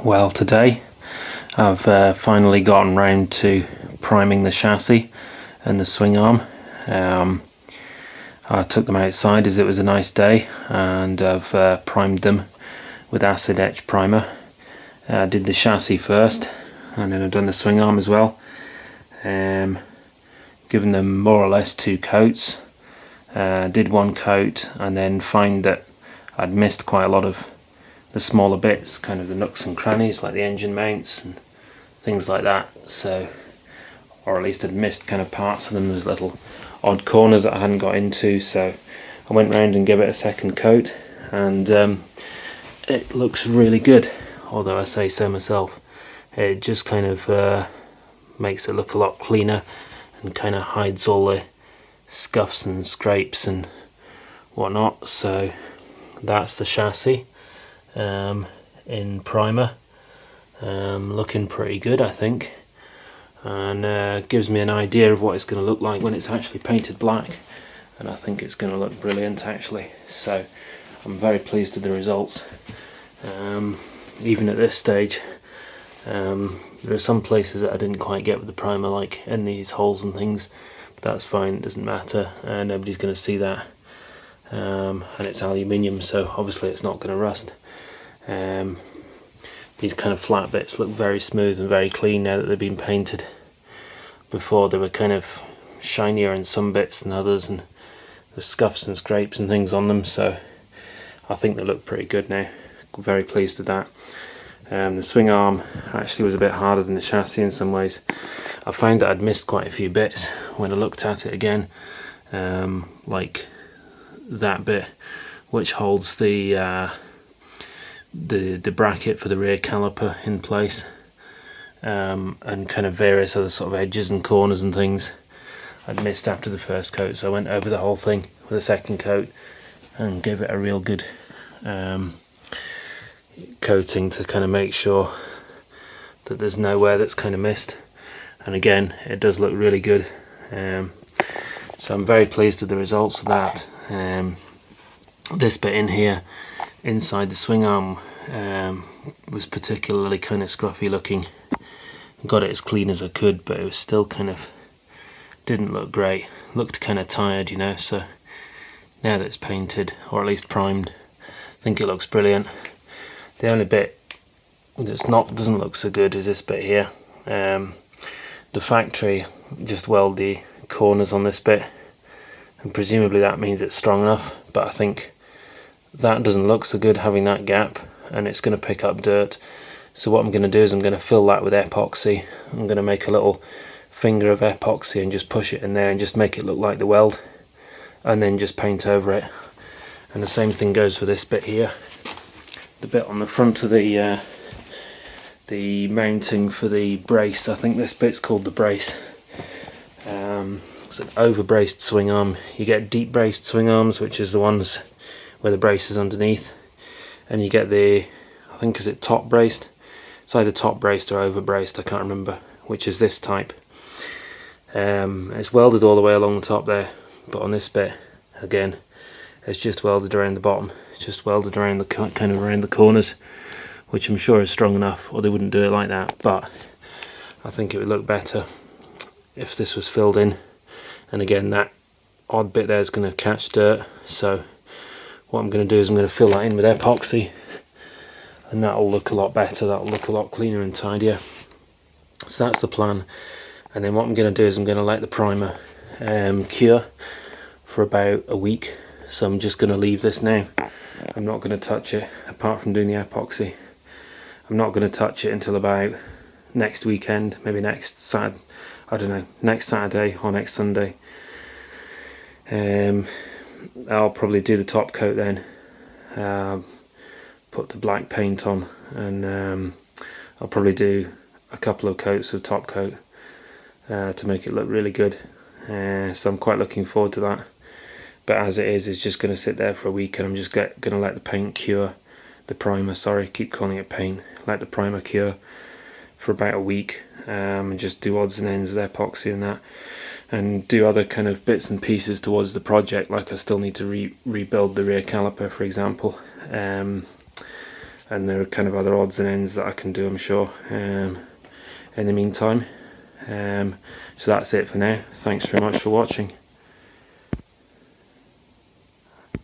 Well, today I've finally gotten round to priming the chassis and the swing arm. I took them outside as it was a nice day, and I've primed them with acid etch primer. I did the chassis first, and then I've done the swing arm as well. Given them more or less 2 coats. Did 1 coat and then find that I'd missed quite a lot of the smaller bits, kind of the nooks and crannies like the engine mounts and things like that, so, or at least I'd missed kind of parts of them. There's little odd corners that I hadn't got into, so I went round and gave it a second coat, and it looks really good, although I say so myself. It just kind of makes it look a lot cleaner and kind of hides all the scuffs and scrapes and whatnot. So that's the chassis in primer, looking pretty good, I think, and gives me an idea of what it's going to look like when it's actually painted black, and I think it's going to look brilliant actually. So I'm very pleased with the results. Even at this stage, there are some places that I didn't quite get with the primer, like in these holes and things, but that's fine, it doesn't matter, nobody's going to see that, and it's aluminium, so obviously it's not going to rust. These kind of flat bits look very smooth and very clean now that they've been painted. Before they were kind of shinier in some bits than others, and there's scuffs and scrapes and things on them, so I think they look pretty good now. Very pleased with that. The swing arm actually was a bit harder than the chassis in some ways. I found that I'd missed quite a few bits when I looked at it again, like that bit which holds the bracket for the rear caliper in place, and kind of various other sort of edges and corners and things I'd missed after the first coat, so I went over the whole thing with a second coat and gave it a real good coating to kind of make sure that there's nowhere that's kind of missed, and again it does look really good. So I'm very pleased with the results of that. This bit in here inside the swing arm was particularly kind of scruffy looking. Got it as clean as I could, but it was still kind of didn't look great, looked kind of tired, you know. So now that it's painted, or at least primed, I think it looks brilliant. The only bit that's doesn't look so good is this bit here. The factory just weld the corners on this bit, and presumably that means it's strong enough, but I think that doesn't look so good having that gap, and it's going to pick up dirt. So what I'm going to do is I'm going to fill that with epoxy. I'm going to make a little finger of epoxy and just push it in there and just make it look like the weld, and then just paint over it. And the same thing goes for this bit here, the bit on the front of the mounting for the brace. I think this bit's called the brace. It's an over braced swing arm. You get deep braced swing arms, which is the ones where the brace is underneath, and you get the, I think, is it top braced? It's either top braced or over braced, I can't remember, which is this type. It's welded all the way along the top there, but on this bit again it's just welded around the bottom. It's just welded around the kind of around the corners, which I'm sure is strong enough, or they wouldn't do it like that. But I think it would look better if this was filled in, and again that odd bit there is going to catch dirt, so what I'm going to do is I'm going to fill that in with epoxy, and that'll look a lot better, that'll look a lot cleaner and tidier. So that's the plan. And then what I'm going to do is I'm going to let the primer cure for about a week. So I'm just going to leave this now. I'm not going to touch it, apart from doing the epoxy. I'm not going to touch it until about next weekend, maybe next Saturday, I don't know, next Saturday or next Sunday. I'll probably do the top coat then, put the black paint on, and I'll probably do a couple of coats of top coat to make it look really good. So I'm quite looking forward to that. But as it is, it's just going to sit there for a week, and I'm just going to let the paint cure, the primer, sorry, keep calling it paint, let the primer cure for about a week, and just do odds and ends with epoxy and that, and do other kind of bits and pieces towards the project, like I still need to rebuild the rear caliper, for example, and there are kind of other odds and ends that I can do, I'm sure, in the meantime. So that's it for now. Thanks very much for watching.